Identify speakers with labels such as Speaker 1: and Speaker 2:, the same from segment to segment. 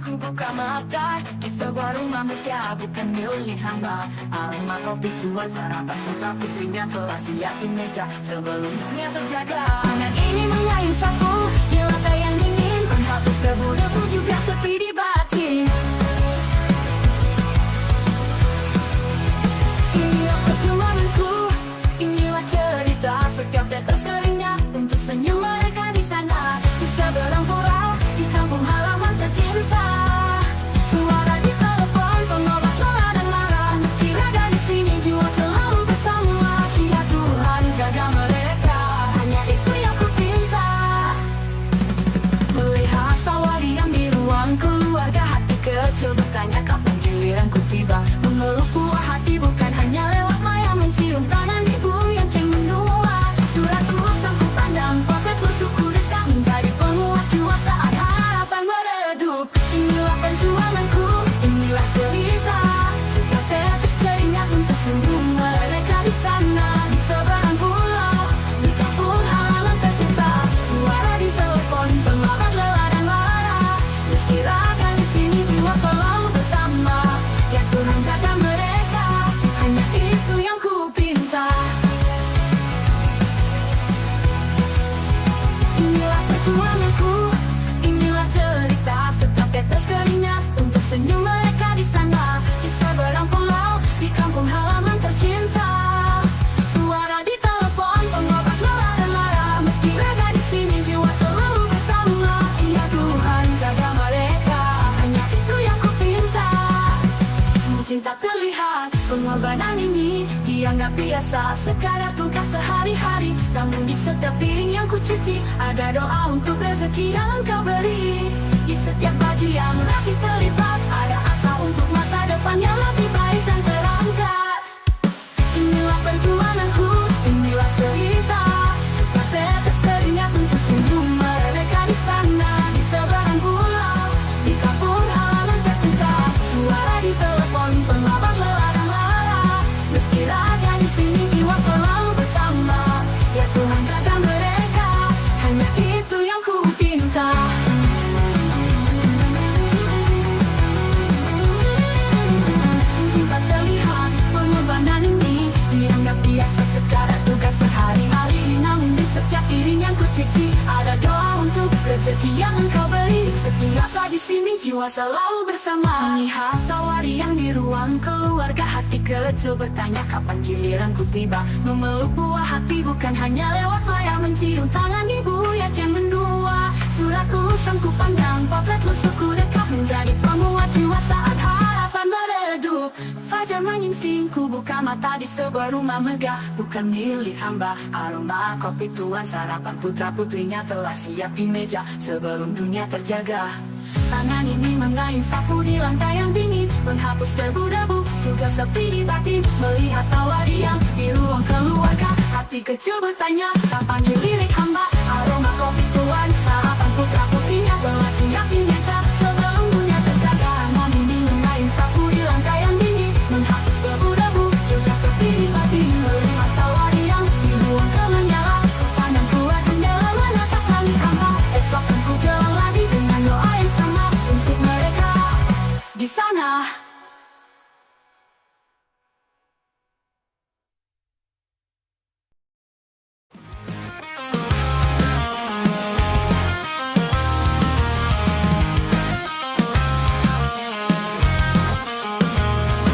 Speaker 1: ku buka mata di sebuah rumah megah, bukan milik hamba. Aroma kopi tuan sarapan putra putrinya telah siap di meja sebelum dunia terjaga. Angan ini mengayuh sapu di lantai yang dingin, menghapus debu-debu juga sepi di batin. Inilah perjuanganku, inilah cerita setiap tetes keringnya untuk senyum mereka di sana, di seberang pulau, di kampung halaman tercinta. Suara di telepon, pengobat lelah dan lara. Meski raga di sini, jiwa selalu bersama. Ya Tuhan, jaga mereka, hanya itu yang ku pinta. Melihat tawa diam di ruang keluarga, hati kecil bertanya kapan giliranku tiba. Mengeluh buah hati bukan hanya lewat maya, mencium tangan ibu yang kian menua. Surat tulisan ku pandang, potret lusuhku dekat, menjadi penguat jiwa saat harapan meredup. Inilah perjuanganku, inilah cerita setiap tetes keringat untuk senyum mereka di sana, di seberang pulau, di kampung halaman tercinta. Suara di telepon, pengobat lelah dan lara. Meski raga di sini, jiwa selalu bersama. Ya Tuhan, jaga mereka, hanya itu yang ku pinta. Inilah perjuanganku, inilah cerita setiap tetes keringat untuk senyum mereka di sana, di seberang pulau, di kampung halaman tercinta. Suara di telepon, pengobat lelah dan lara. Meski raga di sini, jiwa selalu bersama. Ya Tuhan, jaga mereka, hanya itu yang ku pinta. Mungkin tak terlihat pengorbanan ini dianggap biasa, sekadar tugas sehari-hari. Namun di setiap piring yang ku cuci, ada doa untuk rezeki yang Engkau beri. Di setiap baju yang rapi terlibat, ada asa untuk masa depan yang lebih baik dan terangkat. Inilah perjuanganku, inilah cerita setiap tetes keringat untuk senyum mereka di sana, di seberang pulau, di kampung halaman tercinta. Suara di telepon, pengobat lelah dan lara. Meski raga di sini, jiwa selalu bersama. Ya Tuhan, jaga mereka, hanya itu yang ku pinta. Mungkin tak terlihat pengorbanan ini dianggap biasa, sekadar tugas sehari-hari. Namun di setiap piring yang ku cuci, ada doa untuk rezeki yang Engkau beri. Setiap di sini, jiwa selalu bersama. Melihat tawa yang di ruang keluarga, hati kecil bertanya kapan giliranku tiba. Memeluk buah hati bukan hanya lewat maya, mencium tangan ibu yang kian mendua. Surat tulisan ku pandang, potret lusuhku dekat, menjadi penguat jiwa saat harapan meredup. Fajar menyingsing, ku buka mata di sebuah rumah megah, bukan milik hamba. Aroma kopi tuan sarapan putra putrinya telah siap di meja sebelum dunia terjaga. Tangan ini mengayuh sapu di lantai yang dingin, menghapus debu-debu juga sepi di batin. Melihat tawa diam di ruang keluarga, hati kecil bertanya kapan dilirik hamba. Aroma kopi tuan sarapan putra putrinya telah siap di meja sebelum dunia terjaga. Tangan ini mengayuh sapu di lantai yang dingin, menghapus debu-debu juga sepi di batin. Melihat tawa diam di ruang keluarga, pandang keluar jendela menatap langit hamba. Esok kan ku jalan lagi dengan doa yang sama untuk mereka di sana.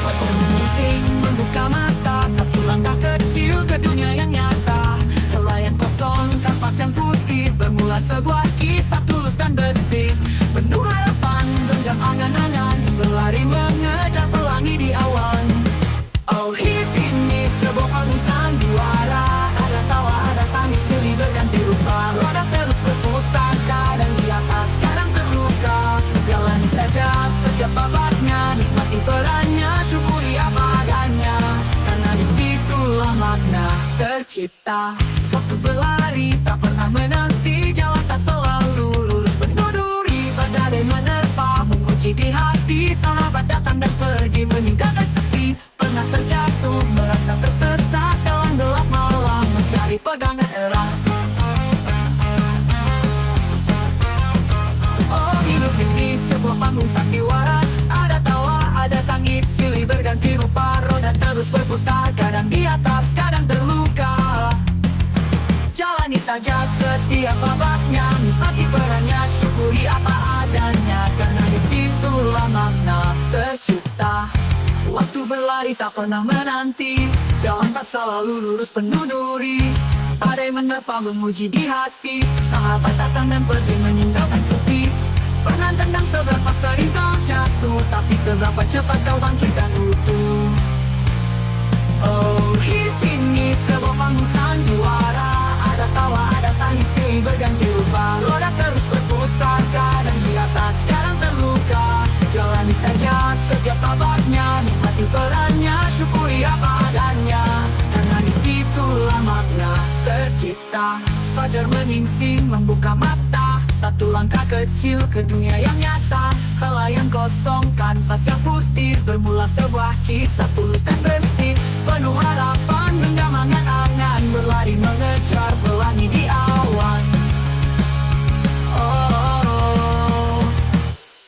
Speaker 1: Fajar menyingsing, membuka mata, satu langkah kecil ke dunia yang nyata. Helai yang kosong, kanvas yang putih, bermula sebuah kisah tulus dan bersih. Penuh harapan, genggam angan-angan, berlari mengejar pelangi di awan. Oh, hit ini sebuah panggung sandiwara. Ada tawa, ada tangis, silih berganti rupa. Roda terus berputar, kadang di atas, kadang terluka. Jalani saja setiap babaknya, nikmati perannya, syukuri apa adanya. Karena disitulah makna tercipta. Waktu berlari, tak pernah menanti, jalan tak selalu lurus, penuh duri, badai menerpa, menguji di hati. Sahabat datang dan pergi, meninggalkan sepi. Pernah terjatuh, merasa tersesat dalam gelap malam, mencari pegangan erat. Oh, hidup ini sebuah panggung saja setiap babaknya, nikmati perannya, syukuri apa adanya, karena disitulah makna tercipta. Waktu berlari tak pernah menanti, jalan tak selalu lurus penuh duri. Badai menerpa menguji di hati, sahabat datang dan pergi meninggalkan sepi. Pernah tendang seberapa sering kau jatuh, tapi seberapa cepat kau bangkit dan utuh. Oh, hidup ini sebuah panggung sandiwara, ada tawa, ada tangis, silih berganti rupa. Roda terus berputar, kadang di atas, kadang terluka. Jalani saja setiap babaknya, nikmati perannya, syukuri apa adanya, karena disitulah makna tercipta. Fajar menyingsing membuka mata, satu langkah kecil ke dunia yang nyata. Halayan kosong, kanvas yang putih, bermula sebuah kisah tulus dan bersih. Penuh harapan, genggam angan-angan, berlari mengejar pelangi di awan.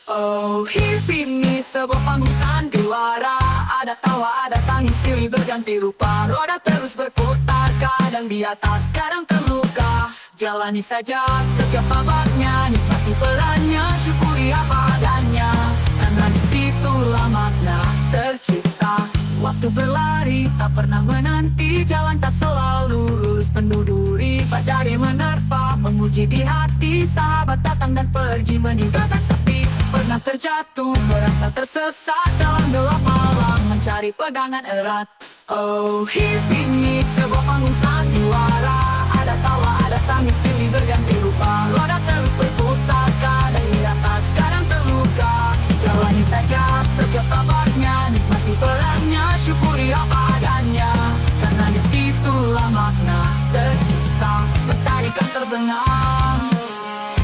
Speaker 1: Oh, hidup ini sebuah panggung sandiwara, ada tawa, ada tangis, silih berganti rupa. Roda terus berputar, kadang di atas, kadang terluka. Jalani saja setiap babaknya, nikmati perannya, syukuri apa adanya, karena disitulah makna tercipta. Waktu berlari tak pernah menanti, jalan tak selalu lurus penuh duri. Badai menerpa menguji di hati, sahabat datang dan pergi meninggalkan sepi. Pernah terjatuh, merasa tersesat dalam gelap malam, mencari pegangan erat. Oh, hidup ini sebuah panggung sandiwara, ada tawa, ada tangis, silih berganti rupa. Roda terus berputar, kadang di atas, kadang terluka. Jalani saja setiap babaknya, nikmati perannya, syukuri apa adanya, karena disitulah makna tercipta. Mentari kan terbenam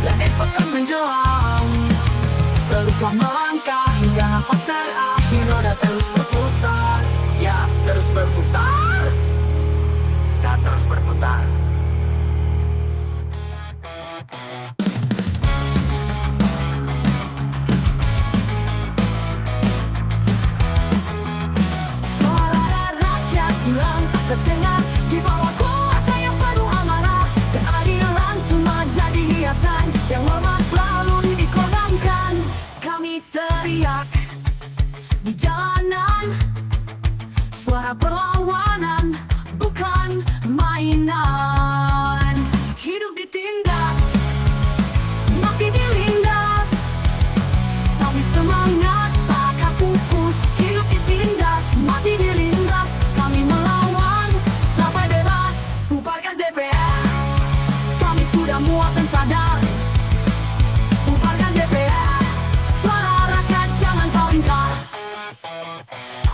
Speaker 1: dan esok kan menjelang, teruslah melangkah hingga nafas terakhir. Roda terus berputar, ya terus berputar, dan terus berputar. Suara rakyat hilang tak terdengar di bawah kuasa yang penuh amarah. Keadilan cuma jadi hiasan yang lemah selalu dikorbankan. Kami teriak di jalanan, suara perlawanan bukan mainan. Hidup ditindas, mati dilindas, tapi semangat tak pupus. Hidup ditindas, mati dilindas, kami melawan sampai bebas. Bubarkan DPR, kami sudah muak dan sadar. Bubarkan DPR, suara rakyat jangan kau ingkar.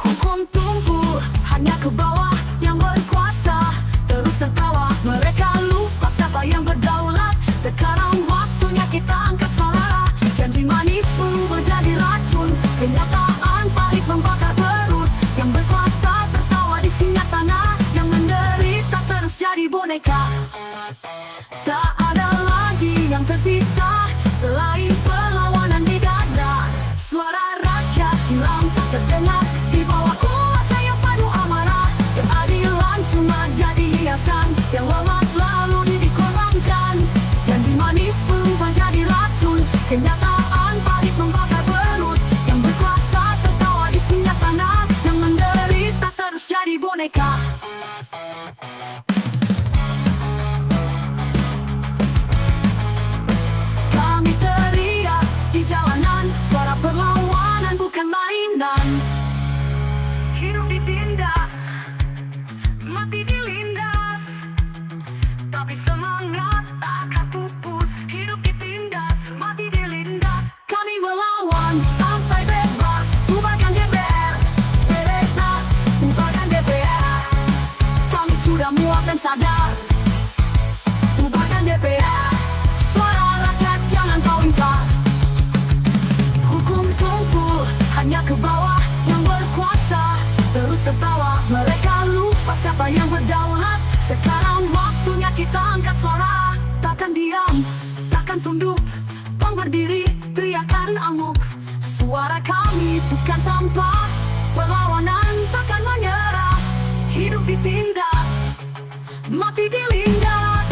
Speaker 1: Hukum tumpul hanya ke bawah yang berkuasa, terus tertawa mereka lupa siapa yang berdaulat. Sekarang waktunya kita angkat suara, janji manis berubah jadi racun, kenyataan pahit membakar perut. Yang berkuasa tertawa di singgasana, yang menderita terus jadi boneka. Tak ada lagi yang tersisa selain perlawanan di dada. Suara rakyat hilang tak terdengar di bawah kuasa yang penuh amarah. Keadilan cuma jadi hiasan yang lemah selalu dikorbankan. Janji manis berubah jadi racun, kenyataan pahit membakar perut. Yang berkuasa tertawa di singgasana, yang menderita terus jadi boneka. Kami teriak di jalanan, suara perlawanan bukan mainan. Hidup ditindas, mati dilindas, tapi semangat tak akan pupus. Hidup ditindas, mati dilindas, kami melawan sampai bebas. Bubarkan DPR, bebas, bubarkan DPR, kami sudah muak dan sadar. Bubarkan DPR, suara rakyat jangan kau ingkar. Hukum tumpul hanya ke bawah yang berkuasa, terus tertawa mereka lupa siapa yang berdaulat. Sekarang waktunya kita angkat suara, takkan diam, takkan tunduk, bang berdiri, teriakan amuk. Suara kami bukan sampah, perlawanan takkan menyerah. Hidup ditindas, mati dilindas,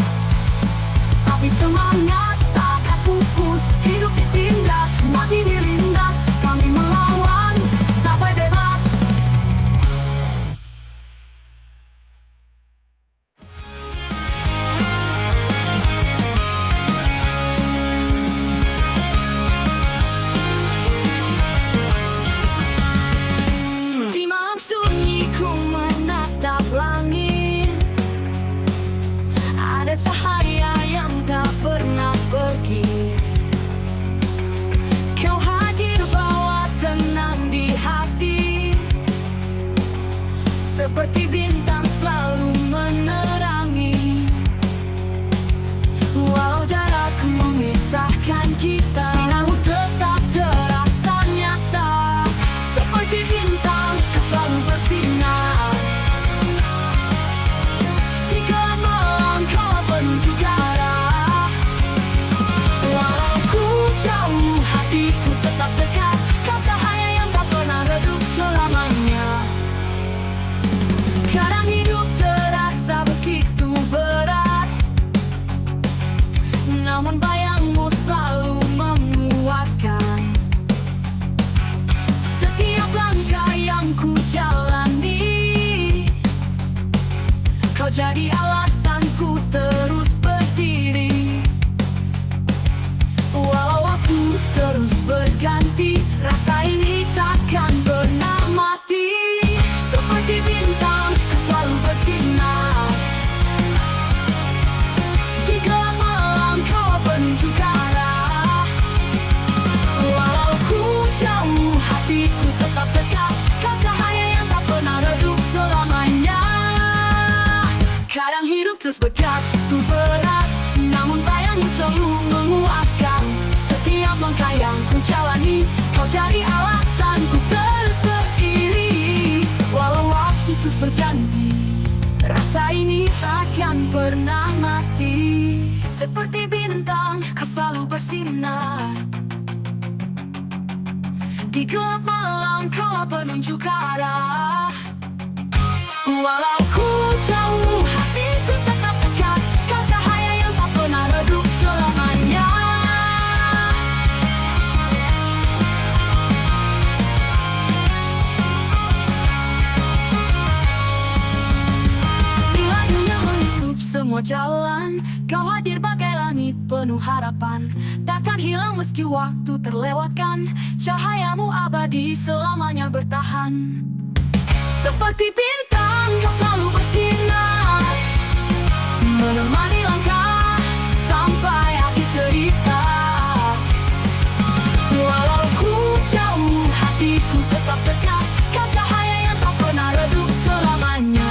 Speaker 1: seperti bintang selalu menerangi. Walau jarak memisahkan kita, sinarmu tetap terasa nyata. Seperti bintang kau selalu bersinar di gelap malam, kau penunjuk arah. Walau ku jauh, hatiku tetap dekat. Kau cahaya yang tak pernah redup selamanya. Kadang hidup terasa begitu berat, namun bayangmu selalu menguatkan. Setiap langkah yang ku jalani, kau jadi alasanku terus berdiri. Walau waktu terus berganti, rasa ini takkan pernah mati. Seperti bintang kau selalu bersinar di gelap malam, kau penunjuk arah. Walau ku jauh, hatiku tetap dekat. Kau cahaya yang tak pernah redup selamanya. Kadang hidup terus begitu berat, namun bayangmu selalu menguatkan. Setiap langkah yang ku jalani, kau jadi alasanku terus berdiri. Walau waktu terus berganti, rasa ini takkan pernah mati. Seperti bintang kau selalu bersinar di gelap malam, kau penunjuk arah. Walau ku jauh, hatiku tetap dekat. Kau cahaya yang tak pernah redup selamanya. Bila dunia menutup semua jalan, kau hadir bagai langit penuh harapan. Takkan hilang meski waktu terlewatkan. Cahayamu abadi selamanya bertahan. Seperti bintang kau selalu bersinar, menemani langkah sampai akhir cerita. Walau ku jauh, hatiku tetap dekat. Kau cahaya yang tak pernah redup selamanya.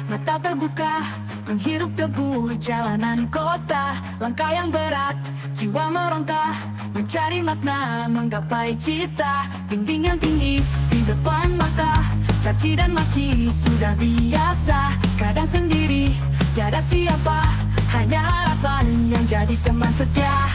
Speaker 1: Mata terbuka, menghirup debu jalanan kota. Langkah yang berat, jiwa meronta, mencari makna, menggapai cita. Dinding yang tinggi di depan mata, caci dan maki sudah biasa. Kadang sendiri, tiada siapa, hanya harapan yang jadi teman setia.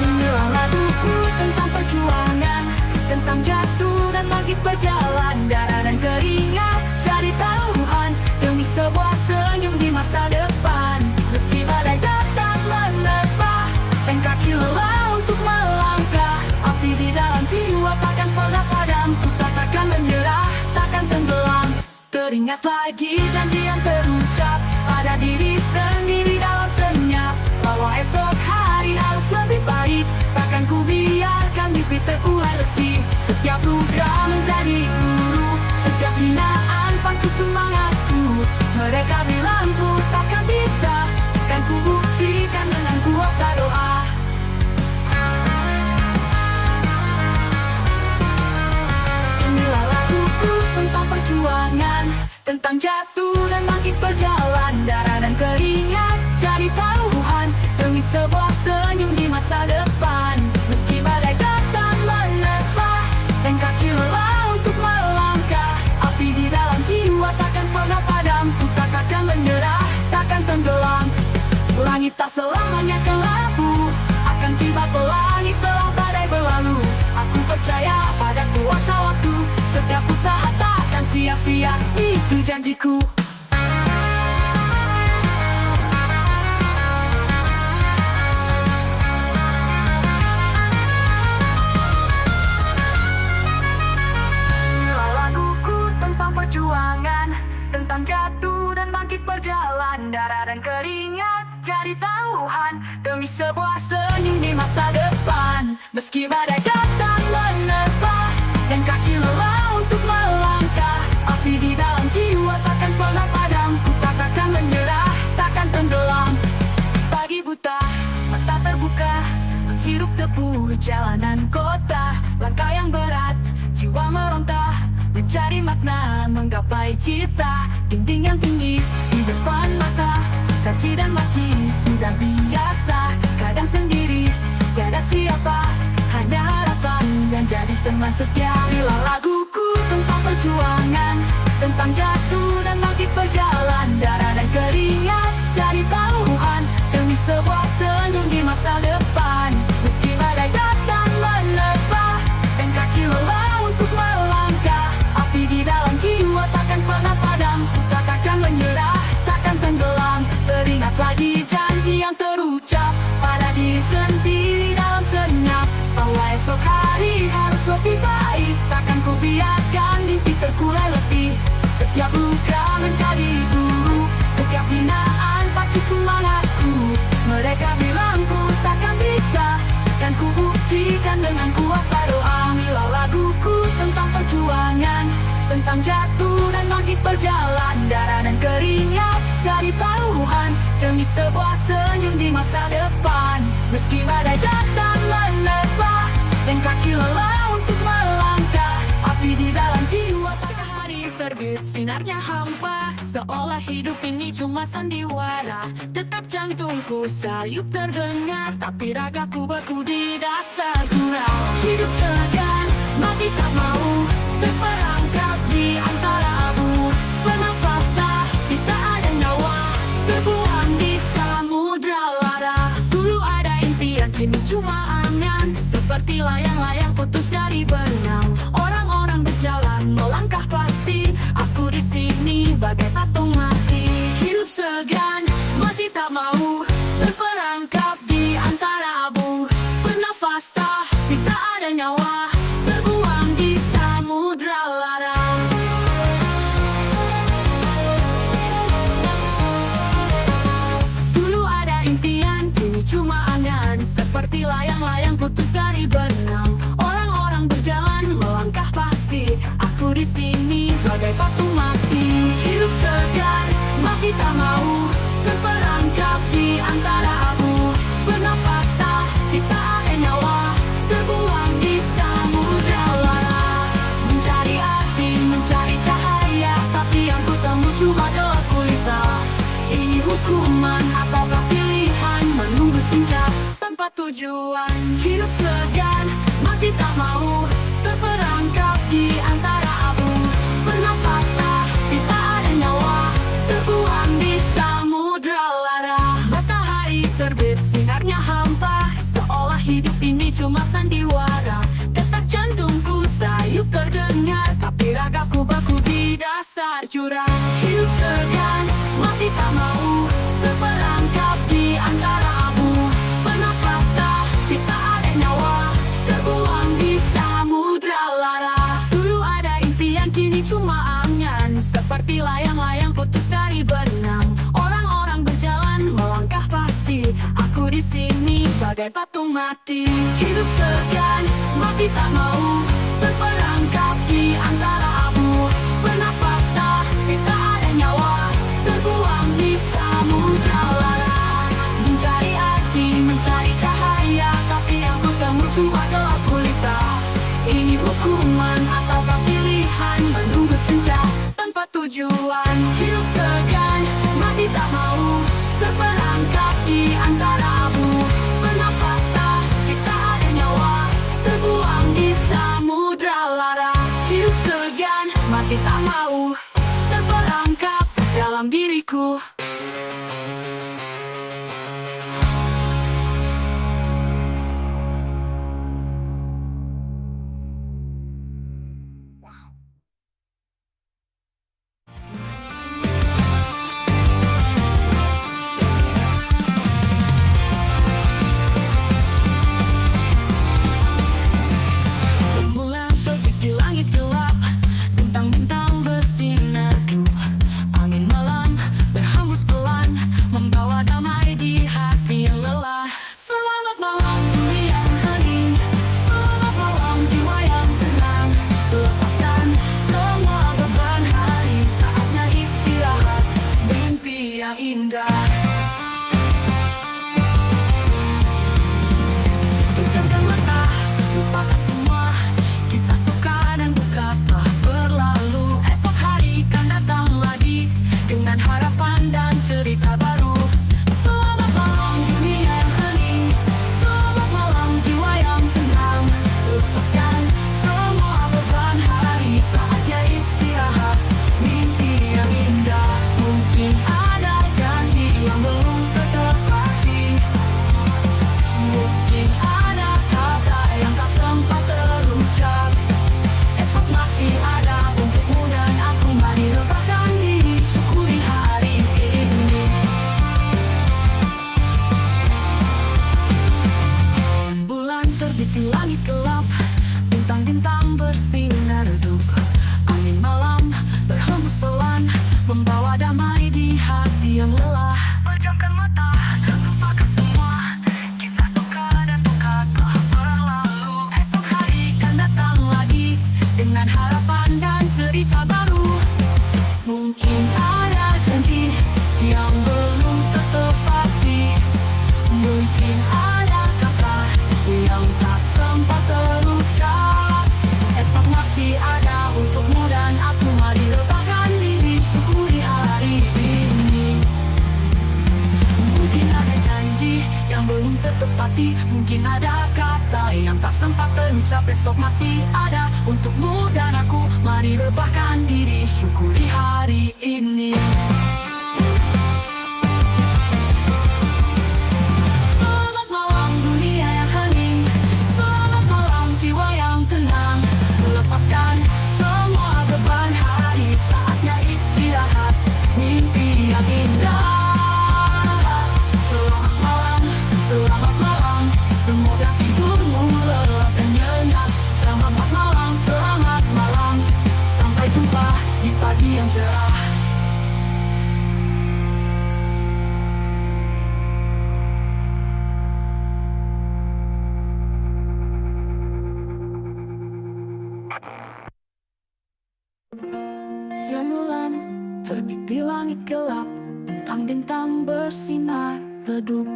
Speaker 1: Inilah laguku tentang perjuangan, tentang jatuh dan bangkit berjalan. Darah dan keringat jadi taruhan demi sebuah senyum di masa depan. Meski badai datang menerpa dan kaki lelah untuk melangkah, api di dalam jiwa takkan pernah padam. Ku takkan menyerah, takkan tenggelam. Teringat lagi janji yang terucap pada diri sendiri dalam senyap, bahwa esok hari harus lebih baik. Takkan ku biarkan mimpi terurai letih. Setiap luka menjadi guru, setiap hinaan pacu semangatku. Mereka bilang ku takkan bisa, kan ku buktikan dengan kuasa doa. Inilah laguku tentang perjuangan, tentang jatuh dan bangkit berjalan. Darah dan keringat jadi taruhan demi sebuah senyum di masa depan. Meski badai datang menerpa dan kaki lelah untuk melangkah, api di dalam jiwa takkan pernah padam. Ku takkan menyerah, takkan tenggelam. Langit tak selamanya kelabu, akan tiba pelangi setelah badai berlalu. Aku percaya pada kuasa waktu, setiap usaha takkan sia-sia, itu janjiku. Perjuangan, tentang jatuh dan bangkit berjalan. Darah dan keringat jadi senyum di masa depan. Meski badai datang menerpa dan kaki lelah untuk melangkah, api di dalam jiwa takkan pernah padam. Ku takkan menyerah, takkan tenggelam. Pagi buta, mata terbuka, menghirup debu jalanan kota. Langkah yang berat, jiwa meronta, mencari makna, menggapai cita. Dinding yang tinggi di depan mata, caci dan maki sudah biasa. Kadang sendiri, tiada siapa, hanya harapan dan jadi teman setia. Bila laguku tentang perjuangan, tentang jatuh dan bangkit berjalan, darah dan keringat jadi taruhan demi sebuah senyum di masa depan. Meski badai datang menerpa dan kaki lelah untuk melangkah, api di dalam jiwa takkan pernah padam. Ku takkan menyerah, takkan tenggelam. Teringat lagi janji yang terucap pada diri sendiri dalam senyap, bahwa esok hari harus lebih baik. Takkan ku biarkan mimpi terkulai letih. Setiap luka menjadi guru, setiap hinaan pacu semangatku. Mereka bilang ku takkan bisa, kan ku buktikan dengan kuasa doa. Bila laguku tentang perjuangan, tentang jatuh dan bangkit berjalan, darah dan keringat jadi taruhan demi sebuah senyum di masa depan. Meski badai datang menerpa dan kaki lelah untuk melangkah, api di dalam jiwa takkan hari terbit sinarnya hampa, seolah hidup ini cuma sandiwara. Tetap jantungku sayup terdengar, tapi ragaku beku di dasar jurang. Hidup segan, mati tak mau, terperangkap di antara abu. Bernafas tapi tak ada nyawa, terbuang di samudra lara. Dulu ada impian, kini cuma angan, seperti layang-layang putus dari benang. Orang-orang berjalan melangkah pasti, aku di sini bagai patung mati. Hidup segan, mati tak mau, terperangkap di antara abu. Bernafas tapi tak ada nyawa, terbuang di samudra lara. Dulu ada impian, kini cuma angan, seperti layang-layang putus dari benang. Orang-orang berjalan melangkah pasti, aku di sini bagai patung mati. Hidup segan, mati tak mau, terperangkap di antara abu. Bernafas tapi tak ada nyawa, terbuang di samudra lara. Mencari arti, mencari cahaya, tapi yang ku temu cuma gelap gulita. Ini hukuman ataukah pilihan, menunggu senja tanpa tujuan. Hidup segan, mati tak mau, terperangkap di antara abu. Bernafas tapi tak ada nyawa, terbuang di samudra lara. Matahari terbit sinarnya hampa, seolah hidup ini cuma sandiwara. Detak jantungku sayup terdengar, tapi ragaku baku di dasar jurang. Hidup segan, mati tak mau, terperangkap di antara abu. Bernafas tapi tak ada nyawa, terbuang di samudra lara. Dulu ada impian, kini cuma angan, seperti layang-layang putus dari benang. Orang-orang berjalan melangkah pasti, aku di sini bagai patung mati. Hidup segan, mati tak mau, terperangkap di antara abu. Bernafas tapi tak ada nyawa, terbuang di samudra lara. Mencari arti, mencari cahaya, tapi yang ku temu cuma gelap gulita. Ini hukuman ataukah pilihan, menunggu senja tanpa tujuan. Hidup segan, mati tak mau, terperangkap di antara abu. Bernafas tapi tak ada nyawa, terbuang di samudra lara. Hidup segan, mati tak mau, terperangkap dalam diriku. Rembulan terbit di langit gelap, bintang-bintang bersinar redup. Angin malam berhembus di langit gelap, bintang-bintang bersinar redup. Angin malam berhembus pelan, membawa damai di hati yang lelah. Pejamkan mata, lupakan semua kisah suka dan duka telah berlalu. Esok hari kan datang lagi dengan harapan dan cerita baru. Mungkin ada janji yang belum tertepati, mungkin ada kata yang tak sempat terucap. Esok masih ada untukmu dan aku, mari rebahkan diri, syukuri hari ini. Mungkin ada janji yang belum tertepati, mungkin ada kata yang tak sempat terucap. Esok masih ada untukmu dan aku, mari rebahkan diri, syukuri hari ini. Selamat malam dunia yang hening, selamat malam jiwa yang tenang. Lepaskan semua beban hari, saatnya istirahat, mimpi yang indah. Selamat malam, semoga tidurmu lelap dan nyenyak. Selamat malam, sampai jumpa di pagi yang cerah. Rembulan terbit di langit gelap, bintang-bintang bersinar redup.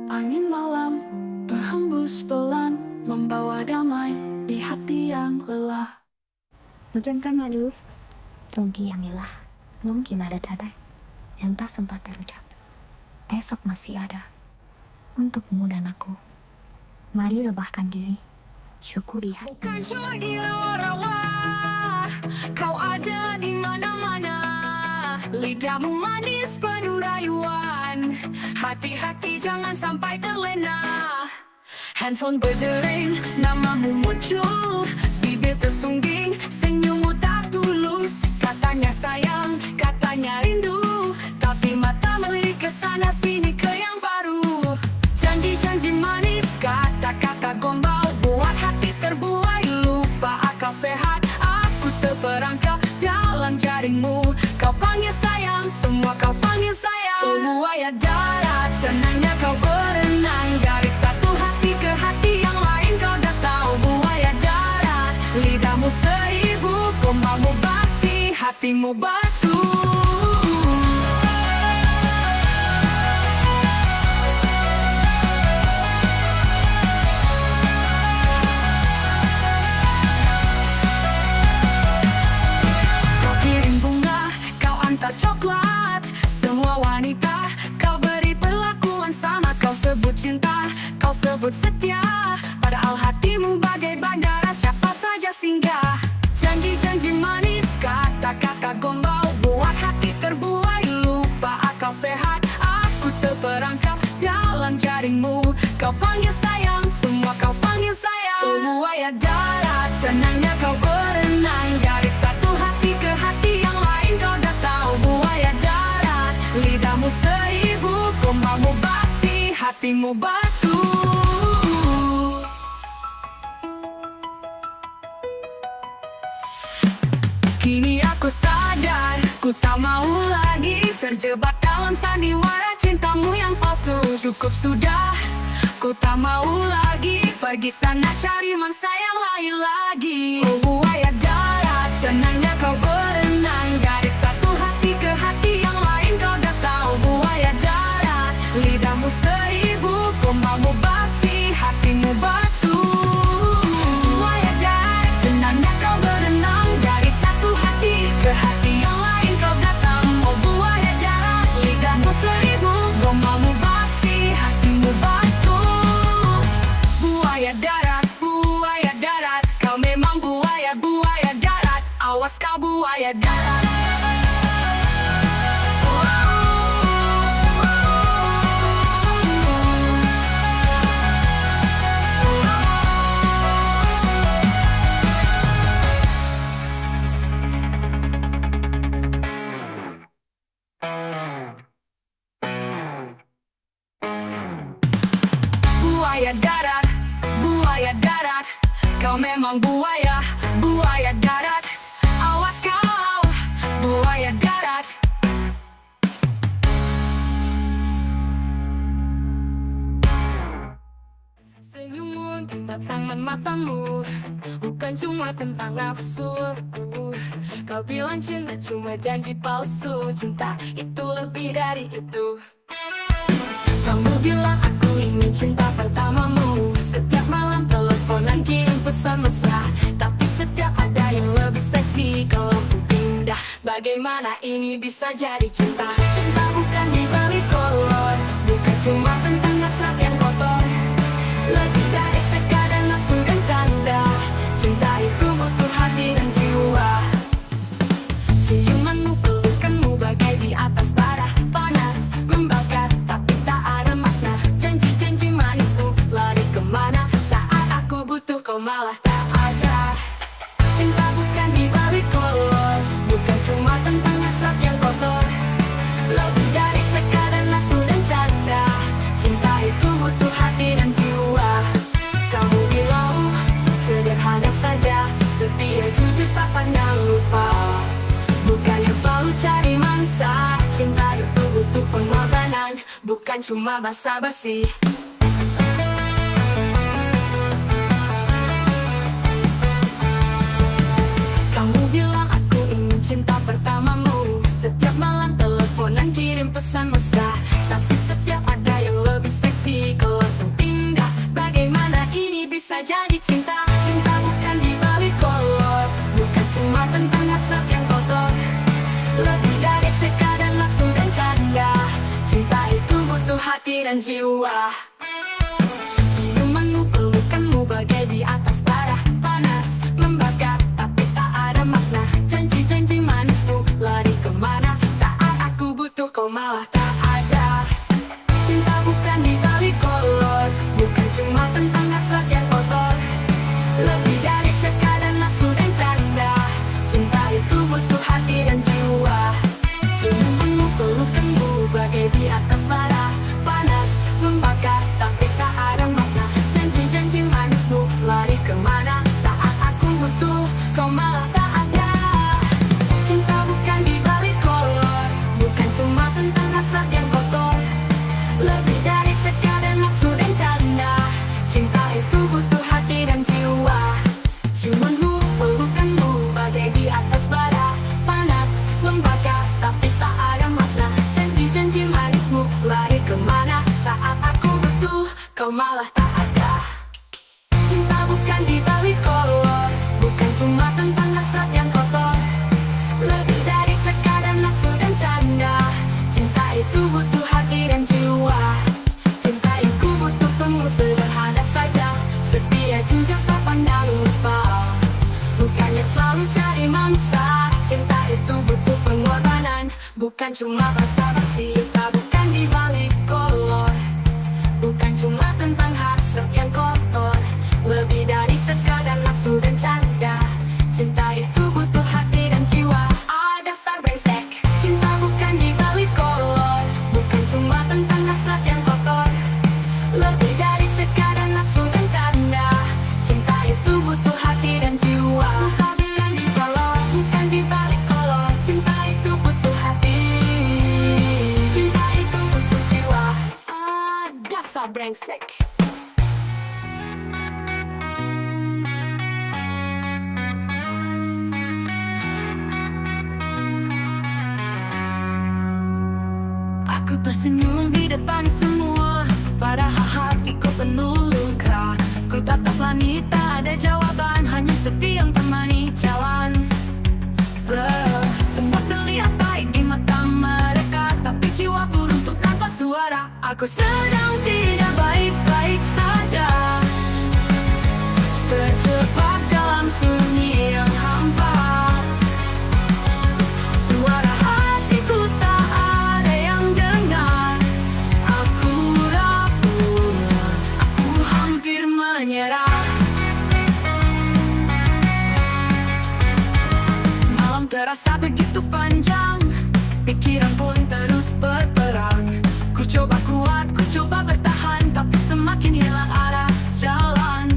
Speaker 1: Angin malam berhembus pelan, membawa damai di hati yang lelah.
Speaker 2: Bukankah malu? Rugi yang lelah. Mungkin ada kata yang tak sempat terucap. Esok masih ada untukmu dan aku. Mari rebahkan diri, syukuri hari.
Speaker 1: Bukan cuma di rawa, kau ada di mana-mana. Lidahmu manis penuh rayuan, hati-hati jangan sampai terlena. Handphone berdering, namamu muncul, bibir tersungging, senyummu tak tulus. Katanya sayang, katanya rindu, tapi mata melirik ke sana sini ke yang baru. Janji-janji manis, kata-kata gombal, buat hati terbuai, lupa akal sehat. Aku terperangkap dalam jaringmu, kau panggil sayang, semua kau panggil sayang. Oh buaya darat, senangnya kau berenang dari satu hati ke hati yang lain. Kau dah tahu buaya darat, lidahmu seribu, gombalmu basi, hatimu batu. Coklat, semua wanita kau beri perlakuan sama. Kau sebut cinta, kau sebut setia, padahal hatimu bagai bandara, siapa saja singgah. Janji-janji manis, kata-kata gombal, buat hati terbuai, lupa akal sehat. Aku terperangkap dalam jaringmu, kau panggil sayang, semua kau panggil sayang. Oh buaya darat, senangnya kau berenang dari satu hati ke hati yang lain. Kau dah tahu buaya darat, lidahmu seribu, gombalmu basi, hatimu batu. Kini aku sadar, ku tak mau lagi terjebak dalam sandiwara cintamu yang palsu. Cukup sudah, ku tak mau lagi pergi sana cari mangsa yang lain lagi. Oh buaya darat, senangnya kau berenang dari satu hati ke hati yang lain. Kau dah tahu buaya darat, lidahmu seribu, gombalmu basi, hatimu batu. Buaya darat, senangnya kau berenang dari satu hati ke hati yang lain. Kau dah tahu oh buaya darat, lidahmu seribu, gombalmu basi, hatimu batu. Buaya darat, kau memang buaya darat. Awas kau buaya darat. Buaya buaya darat. Kau memang buaya, buaya darat. Awas kau, buaya darat. Senyummu di tatapan matamu bukan cuma tentang nafsu. Kau bilang cinta cuma janji palsu. Cinta itu lebih dari itu. Kamu bilang aku ingin cinta pertamamu. Setiap malam teleponan kirim pesan mesra. Tapi setiap ada yang lebih seksi kau langsung pindah. Bagaimana ini bisa jadi cinta? Cinta bukan di balik kolor, bukan cuma tentang hasrat yang kotor. Lebih dari sekadar nafsu dan canda. Cinta itu butuh hati dan jiwa. Ciumanmu, pelukanmu bagai di atas bara. Panas, membakar, tapi tak ada makna. Janji-janji manismu lari kemana? Saat aku butuh kau malah tak ada. Cinta bukan di balik kolor, bukan cuma tentang hasrat yang kotor. Lebih dari sekadar nafsu dan canda. Cinta itu butuh hati dan jiwa. Kamu bilang sederhana saja, setia jujur tak pandang lupa. Bukan yang selalu cari mangsa. Cinta itu butuh pengorbanan, bukan cuma basa-basi. Kamu bilang aku ingin cinta pertamamu. Setiap malam teleponan kirim pesan mesra. Tapi setiap ada yang lebih seksi kau langsung pindah. Bagaimana ini bisa jadi cinta? Cinta bukan di balik kolor, bukan cuma tentang hasrat yang kotor. Lebih dari sekadar nafsu dan canda. Cinta itu butuh hati dan jiwa. Ciumanmu, pelukanmu bagai di atas bara. Panas, membakar, tapi tak ada makna. Janji-janji manismu lari kemana? Saat aku butuh kau malah tak ada. Cinta bukan di balik kolor, bukan cuma tentang hasrat yang kotor. Lebih dari sekadar nafsu dan canda. Cinta itu butuh hati dan jiwa. Ciumanmu, pelukanmu bagai di atas bara. Panas, membakar, tapi tak ada makna. Janji-janji manismu lari kemana? Saat aku butuh kau malah tak ada. Cinta bukan di balik kolor, bukan cuma tentang hasrat yang kotor. Lebih dari sekadar nafsu dan canda. Cinta itu butuh hati dan jiwa. Ciumanmu, pelukanmu bagai di atas bara. Panas, membakar, tapi tak ada makna. Janji-janji manismu lari kemana? Saat aku butuh kau malah tak ada. Cinta bukan di balik kolor, bukan cuma tentang hasrat yang kotor. Lebih dari sekadar nafsu dan canda. Cinta itu butuh hati dan jiwa. Cinta itu butuh penuh sederhana saja, setia jujur tak pandang lupa. Bukan yang selalu cari mangsa. Cinta itu butuh pengorbanan, bukan cuma basa-basi. Cinta bukan di balik kolor, bukan cuma tentang hasrat yang kotor. Lebih dari sekadar nafsu dan canda. Cinta itu butuh hati dan jiwa. Dasar brengsek. Cinta bukan di balik kolor, bukan cuma tentang hasrat yang kotor. Lebih dari sekadar nafsu dan canda. Cinta itu butuh hati dan jiwa. Cinta bukan di kolor, bukan di balik kolor. Cinta itu butuh hati. Cinta itu butuh jiwa. Dasar brengsek. Aku tersenyum di depan semua, padahal hatiku penuh luka. Ku tatap langit, tak ada jawaban, hanya sepi yang temani jalan. Semua terlihat baik di mata mereka, tapi jiwa runtuh tanpa suara. Aku sedang tidak baik-baik saja, terjebak dalam sunyi yang hampa. Suara hatiku tak ada yang dengar. Aku rapuh, aku hampir menyerah. Malam terasa begitu panjang, pikiran pun terus berperang. Ku coba kuat, ku coba bertahan, tapi semakin hilang arah jalan.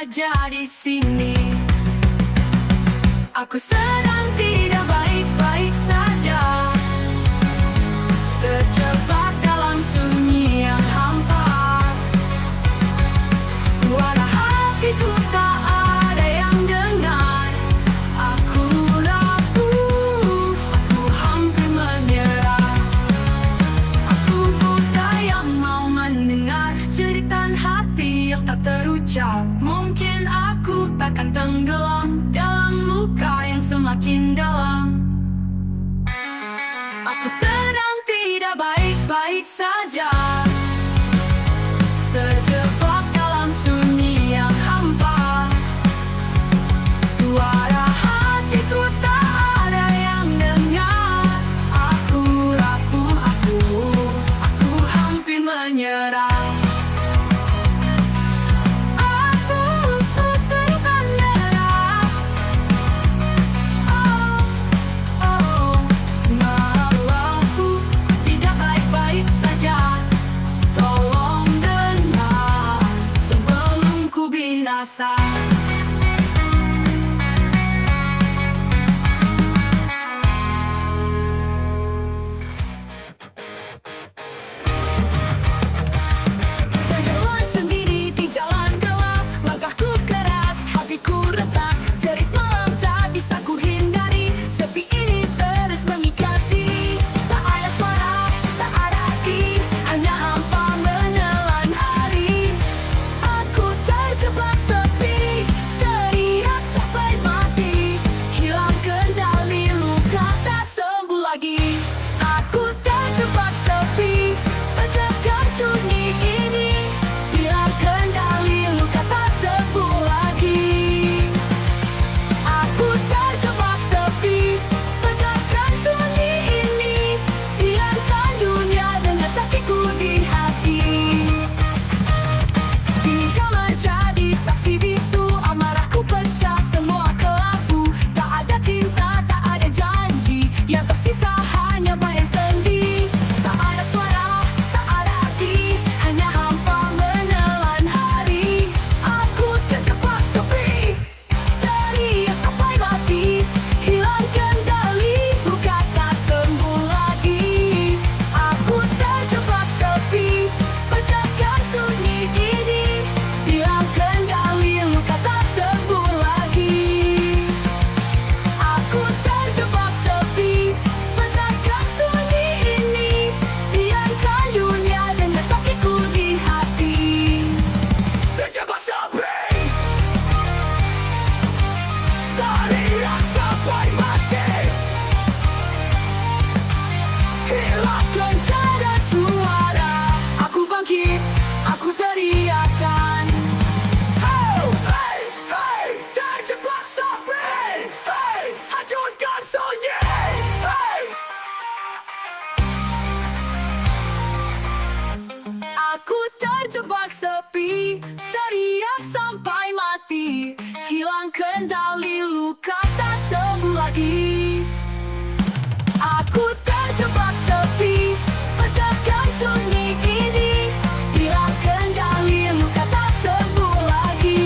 Speaker 1: saja di sini. Aku sedang tidak baik-baik saja, terjebak dalam sunyi yang hampa. Suara hatiku tak ada yang dengar. Aku rapuh, aku hampir menyerah. Aku buta yang mau mendengar jeritan hati yang tak terucap. Mungkin aku takkan tenggelam dalam luka yang semakin dalam. Aku sedang tidak baik-baik saja, terjebak dalam sunyi yang hampa. Suara hatiku tak ada yang dengar. Aku rapuh, aku hampir menyerah. Binasa. Berjalan sendiri di jalan gelap, langkahku keras, hatiku retak, jerit malam tak bisa ku hindari. Sepi ini terus mengikati, tak ada suara, tak ada arti, hanya hampa menelan hari. Aku terjebak sepi, teriak sampai mati, hilang kendali, luka tak sembuh lagi. Aku terjebak sepi, pecahkan sunyi ini, hilang kendali, luka tak sembuh lagi. Aku terjebak sepi, pecahkan sunyi ini, hilangkan dunia dengan sakitku di hati. Kini kau menjadi saksi bisu, amarahku pecah semua kelabu. Tak ada cinta, tak ada janji, yang tersisa hanya bayang sendi. Tak ada suara, tak ada arti, hanya hampa menelan hari. Aku terjebak sepi, teriak sampai mati, hilang kendali, luka tak sembuh lagi. Aku terjebak sepi, pecahkan sunyi ini, hilang kendali, luka tak sembuh lagi. Aku terjebak sepi, pecahkan sunyi ini, biarkan dunia dengan sakitku di hati. Terjebak sepi, teriak sampai mati, hilangkan kadar suara. Aku bangkit, aku teriakan. Hey, hey, terjebak sepi, hey, hancurkan sunyi, hey. Aku terjebak sepi, teriak sampai mati, hilang kendali, luka tak sembuh lagi. Aku terjebak sepi, pecahkan sunyi ini, hilang kendali, luka tak sembuh lagi.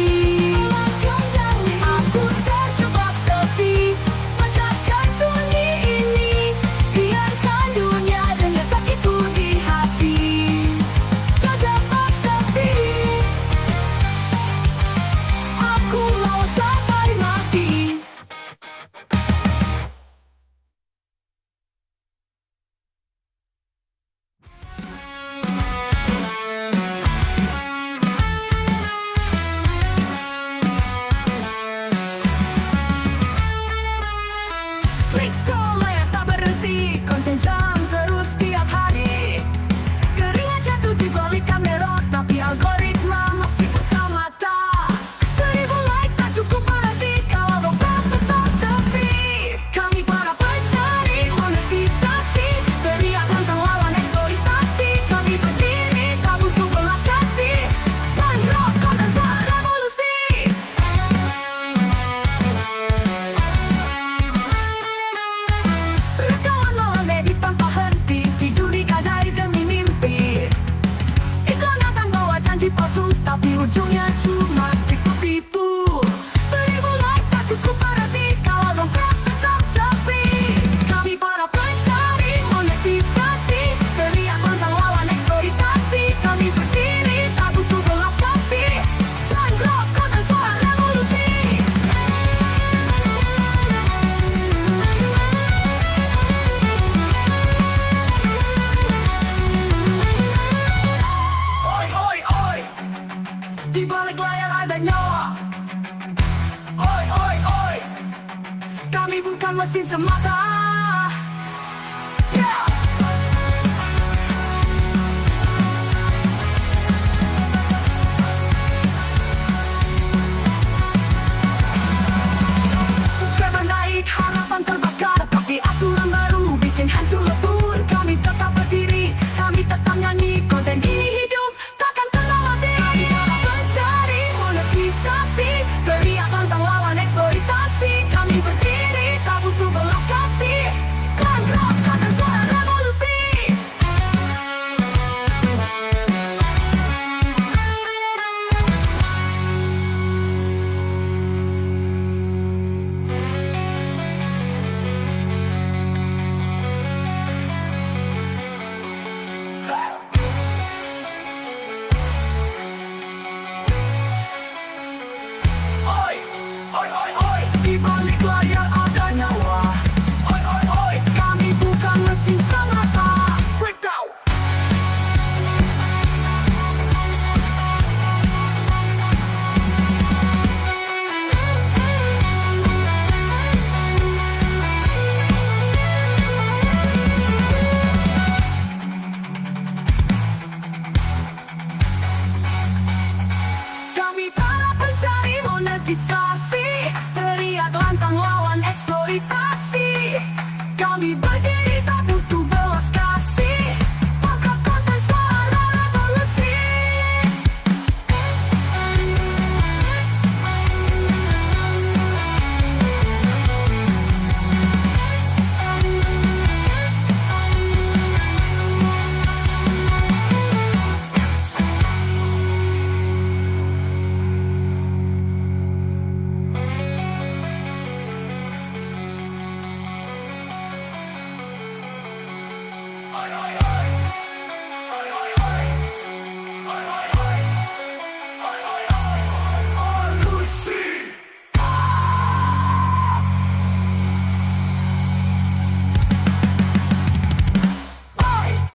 Speaker 1: Aku terjebak sepi, pecahkan sunyi ini, biarkan dunia dengan sakitku di hati. Terjebak sepi, aku mau sampai mati. semata. Yeah. Subscriber naik, harapan terbakar, tapi aturan baru bikin hancur lebur. Kami tetap berdiri, kami tetap nyanyi. Konten ini hidup, takkan pernah mati. Kami para pencari monetisasi, teriak lantang lawan eksploitasi. Kami berdiri, tak butuh belas kasih. Langkahkan suara revolusi. Oi, oi, oi, oi, di balik layar ada nyawa. Oi, oi, oi, kami bukan mesin semata. Breakdown. Kami para pencari monetisasi, teriak lantang lawan eksploitasi. Kami berdiri tak butuh belas kasih. Angkat konten suara revolusi. Oi, oi,